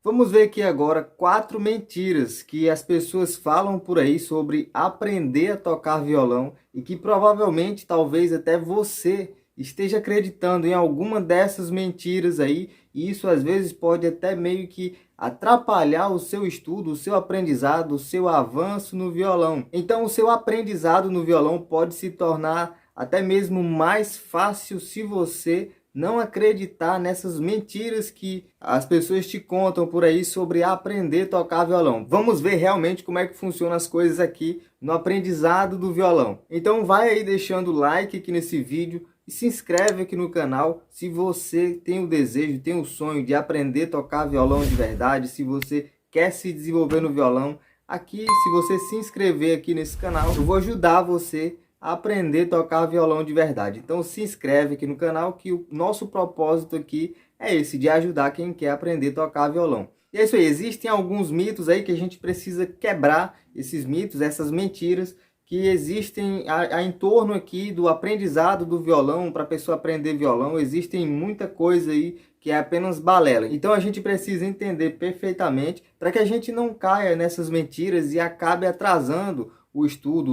Vamos ver aqui agora 4 mentiras que as pessoas falam por aí sobre aprender a tocar violão e que provavelmente, talvez até você esteja acreditando em alguma dessas mentiras aí, e isso às vezes pode até meio que atrapalhar o seu estudo, o seu aprendizado, o seu avanço no violão. Então, o seu aprendizado no violão pode se tornar até mesmo mais fácil se você não acreditar nessas mentiras que as pessoas te contam por aí sobre aprender a tocar violão. Vamos ver realmente como é que funcionam as coisas aqui no aprendizado do violão. Então vai aí deixando o like aqui nesse vídeo e se inscreve aqui no canal se você tem o desejo, tem o sonho de aprender a tocar violão de verdade, se você quer se desenvolver no violão. Aqui, se você se inscrever aqui nesse canal, eu vou ajudar você a aprender a tocar violão de verdade. Então se inscreve aqui no canal que o nosso propósito aqui é esse, de ajudar quem quer aprender a tocar violão. E é isso aí, existem alguns mitos aí que a gente precisa quebrar, esses mitos, essas mentiras que existem em torno aqui do aprendizado do violão. Para a pessoa aprender violão, existem muita coisa aí que é apenas balela. Então a gente precisa entender perfeitamente para que a gente não caia nessas mentiras e acabe atrasando o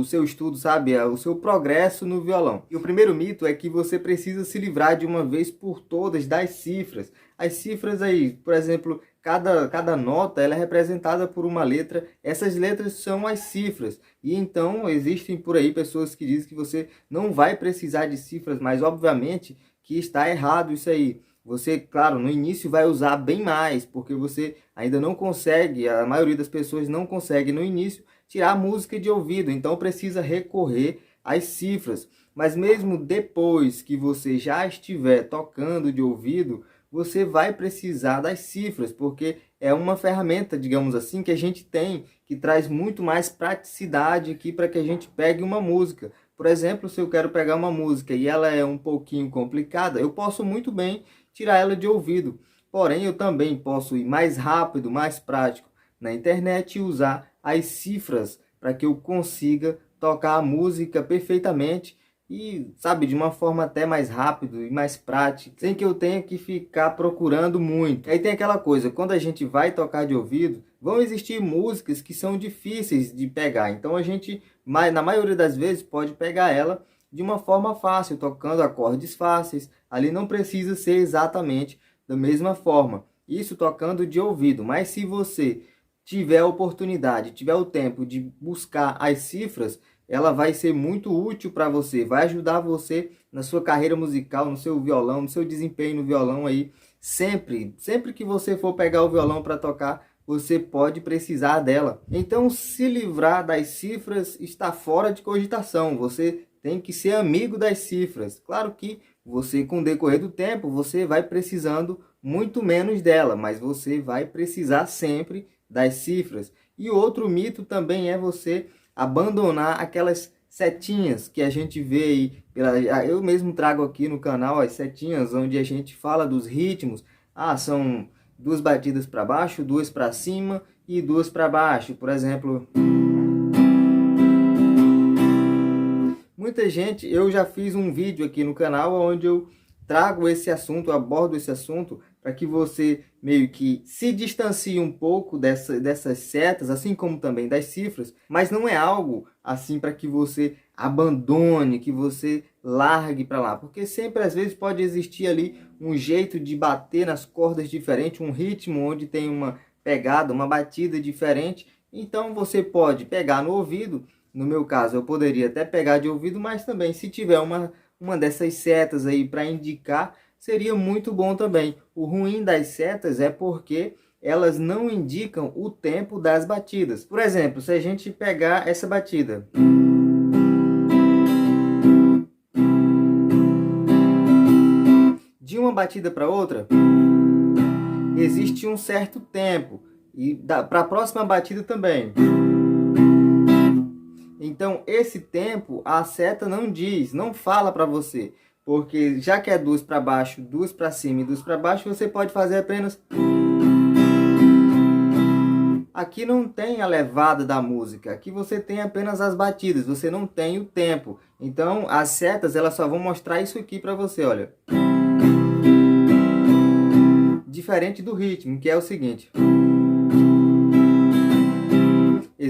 seu estudo, sabe? O seu progresso no violão. E o primeiro mito é que você precisa se livrar de uma vez por todas das cifras. As cifras aí, por exemplo, cada nota ela é representada por uma letra. Essas letras são as cifras. E então existem por aí pessoas que dizem que você não vai precisar de cifras, mas obviamente que está errado isso aí. Você, claro, no início vai usar bem mais, porque você ainda não consegue, a maioria das pessoas não consegue no início tirar música de ouvido, então precisa recorrer às cifras. Mas mesmo depois que você já estiver tocando de ouvido, você vai precisar das cifras, porque é uma ferramenta, digamos assim, que a gente tem, que traz muito mais praticidade aqui para que a gente pegue uma música. Por exemplo, se eu quero pegar uma música e ela é um pouquinho complicada, eu posso muito bem tirar ela de ouvido. Porém, eu também posso ir mais rápido, mais prático na internet e usar as cifras para que eu consiga tocar a música perfeitamente e, sabe, de uma forma até mais rápida e mais prática, sem que eu tenha que ficar procurando muito. Aí tem aquela coisa, quando a gente vai tocar de ouvido, vão existir músicas que são difíceis de pegar. Então a gente, na maioria das vezes, pode pegar ela de uma forma fácil, tocando acordes fáceis. Ali não precisa ser exatamente da mesma forma. Isso tocando de ouvido. Mas se você tiver a oportunidade, tiver o tempo de buscar as cifras, ela vai ser muito útil para você, vai ajudar você na sua carreira musical, no seu violão, no seu desempenho no violão aí. Sempre que você for pegar o violão para tocar, você pode precisar dela. Então, se livrar das cifras está fora de cogitação. Você tem que ser amigo das cifras. Claro que você, com o decorrer do tempo, você vai precisando muito menos dela, mas você vai precisar sempre das cifras. E outro mito também é você abandonar aquelas setinhas que a gente vê aí. Eu mesmo trago aqui no canal as setinhas onde a gente fala dos ritmos. São 2 batidas para baixo, 2 para cima e 2 para baixo. Por exemplo, muita gente, eu já fiz um vídeo aqui no canal onde eu trago esse assunto, abordo esse assunto, para que você meio que se distancie um pouco dessas setas, assim como também das cifras, mas não é algo assim para que você abandone, que você largue para lá, porque sempre às vezes pode existir ali um jeito de bater nas cordas diferente, um ritmo onde tem uma pegada, uma batida diferente. Então você pode pegar no ouvido. No meu caso, eu poderia até pegar de ouvido, mas também se tiver uma dessas setas aí para indicar, seria muito bom também. O ruim das setas é porque elas não indicam o tempo das batidas. Por exemplo, se a gente pegar essa batida, de uma batida para outra, existe um certo tempo. E para a próxima batida também. Então, esse tempo, a seta não diz, não fala para você. Porque já que é 2 para baixo, 2 para cima e 2 para baixo, você pode fazer apenas... Aqui não tem a levada da música, aqui você tem apenas as batidas, você não tem o tempo. Então, as setas, elas só vão mostrar isso aqui para você, olha. Diferente do ritmo, que é o seguinte...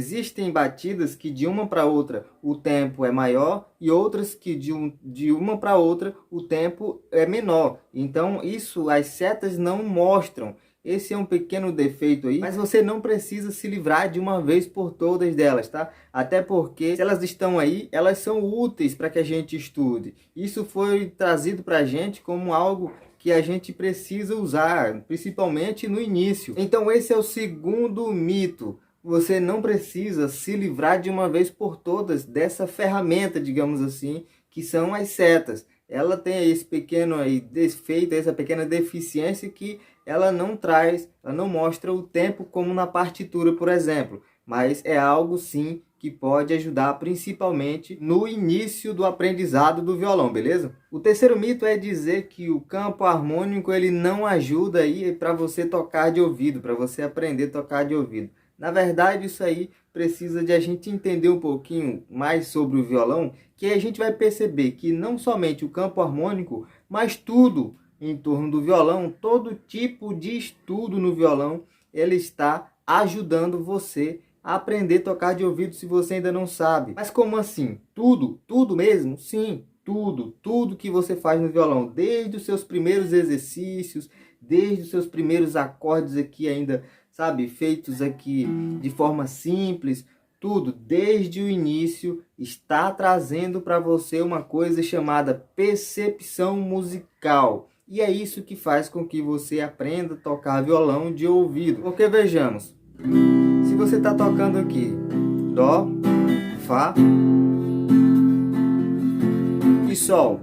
Existem batidas que de uma para outra o tempo é maior e outras que de uma para outra o tempo é menor. Então isso as setas não mostram. Esse é um pequeno defeito aí, mas você não precisa se livrar de uma vez por todas delas, tá? Até porque se elas estão aí, elas são úteis para que a gente estude. Isso foi trazido para a gente como algo que a gente precisa usar, principalmente no início. Então esse é o segundo mito. Você não precisa se livrar de uma vez por todas dessa ferramenta, digamos assim, que são as setas. Ela tem esse pequeno aí defeito, essa pequena deficiência que ela não mostra o tempo como na partitura, por exemplo. Mas é algo sim que pode ajudar principalmente no início do aprendizado do violão, beleza? O terceiro mito é dizer que o campo harmônico ele não ajuda aí para você tocar de ouvido, para você aprender a tocar de ouvido. Na verdade, isso aí precisa de a gente entender um pouquinho mais sobre o violão, que aí a gente vai perceber que não somente o campo harmônico, mas tudo em torno do violão, todo tipo de estudo no violão, ele está ajudando você a aprender a tocar de ouvido se você ainda não sabe. Mas como assim? Tudo? Tudo mesmo? Sim, tudo que você faz no violão, desde os seus primeiros exercícios, desde os seus primeiros acordes aqui ainda, sabe, feitos aqui de forma simples, tudo desde o início está trazendo para você uma coisa chamada percepção musical. E é isso que faz com que você aprenda a tocar violão de ouvido. Porque vejamos, se você está tocando aqui Dó, Fá e Sol,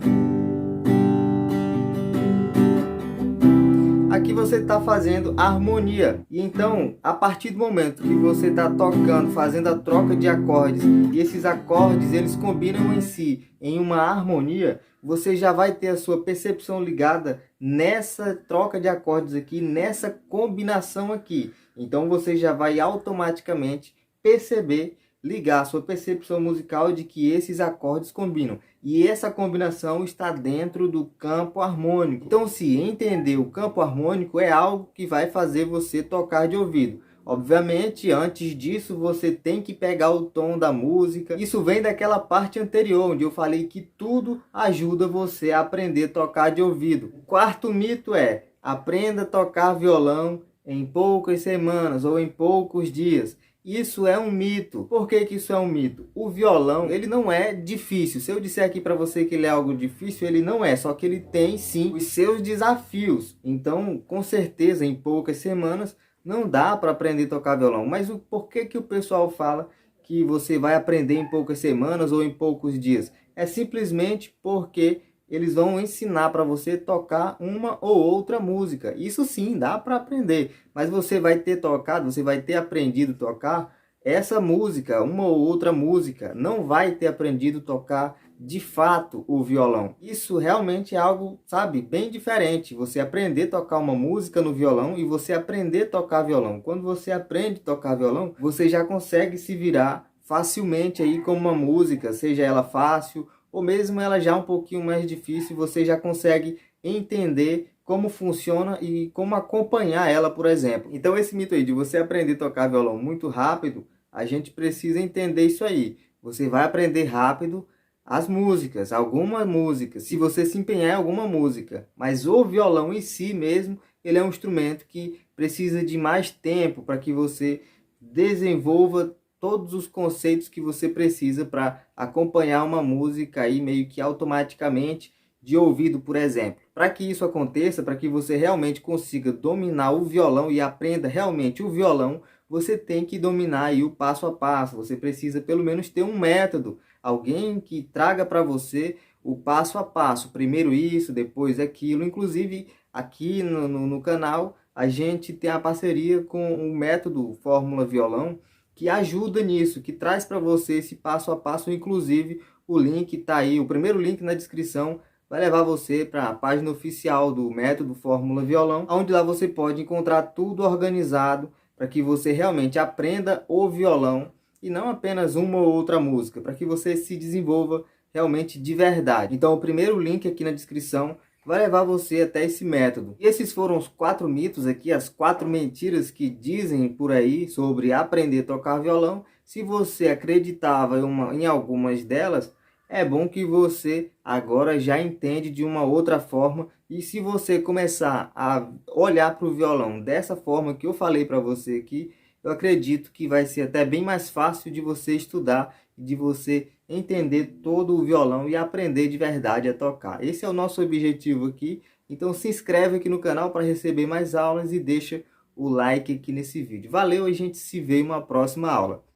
aqui você está fazendo harmonia. E então, a partir do momento que você está tocando, fazendo a troca de acordes, e esses acordes eles combinam em si em uma harmonia, você já vai ter a sua percepção ligada nessa troca de acordes aqui, nessa combinação aqui. Então você já vai automaticamente perceber, ligar a sua percepção musical de que esses acordes combinam. E essa combinação está dentro do campo harmônico. Então, se entender o campo harmônico é algo que vai fazer você tocar de ouvido. Obviamente, antes disso, você tem que pegar o tom da música. Isso vem daquela parte anterior, onde eu falei que tudo ajuda você a aprender a tocar de ouvido. O quarto mito é: aprenda a tocar violão em poucas semanas ou em poucos dias. Isso é um mito. Por que que isso é um mito? O violão, ele não é difícil. Se eu disser aqui para você que ele é algo difícil, ele não é. Só que ele tem, sim, os seus desafios. Então, com certeza, em poucas semanas, não dá para aprender a tocar violão. Mas por que que o pessoal fala que você vai aprender em poucas semanas ou em poucos dias? É simplesmente porque eles vão ensinar para você tocar uma ou outra música. Isso sim, dá para aprender. Mas você vai ter tocado, você vai ter aprendido a tocar essa música, uma ou outra música. Não vai ter aprendido a tocar de fato o violão. Isso realmente é algo, sabe, bem diferente. Você aprender a tocar uma música no violão e você aprender a tocar violão. Quando você aprende a tocar violão, você já consegue se virar facilmente aí com uma música, seja ela fácil ou mesmo ela já um pouquinho mais difícil, você já consegue entender como funciona e como acompanhar ela, por exemplo. Então esse mito aí de você aprender a tocar violão muito rápido, a gente precisa entender isso aí. Você vai aprender rápido as músicas, algumas músicas, se você se empenhar em alguma música. Mas o violão em si mesmo, ele é um instrumento que precisa de mais tempo para que você desenvolva todos os conceitos que você precisa para acompanhar uma música aí meio que automaticamente de ouvido, por exemplo. Para que isso aconteça, para que você realmente consiga dominar o violão e aprenda realmente o violão, você tem que dominar aí o passo a passo. Você precisa pelo menos ter um método, alguém que traga para você o passo a passo. Primeiro isso, depois aquilo. Inclusive aqui no canal a gente tem a parceria com o método Fórmula Violão, que ajuda nisso, que traz para você esse passo a passo. Inclusive o link está aí, o primeiro link na descrição vai levar você para a página oficial do método Fórmula Violão, onde lá você pode encontrar tudo organizado para que você realmente aprenda o violão e não apenas uma ou outra música, para que você se desenvolva realmente de verdade. Então o primeiro link aqui na descrição vai levar você até esse método. E esses foram os 4 mitos aqui, as 4 mentiras que dizem por aí sobre aprender a tocar violão. Se você acreditava em algumas delas, é bom que você agora já entende de uma outra forma. E se você começar a olhar para o violão dessa forma que eu falei para você aqui, eu acredito que vai ser até bem mais fácil de você estudar, de você entender todo o violão e aprender de verdade a tocar. Esse é o nosso objetivo aqui. Então se inscreve aqui no canal para receber mais aulas e deixa o like aqui nesse vídeo. Valeu, a gente se vê em uma próxima aula.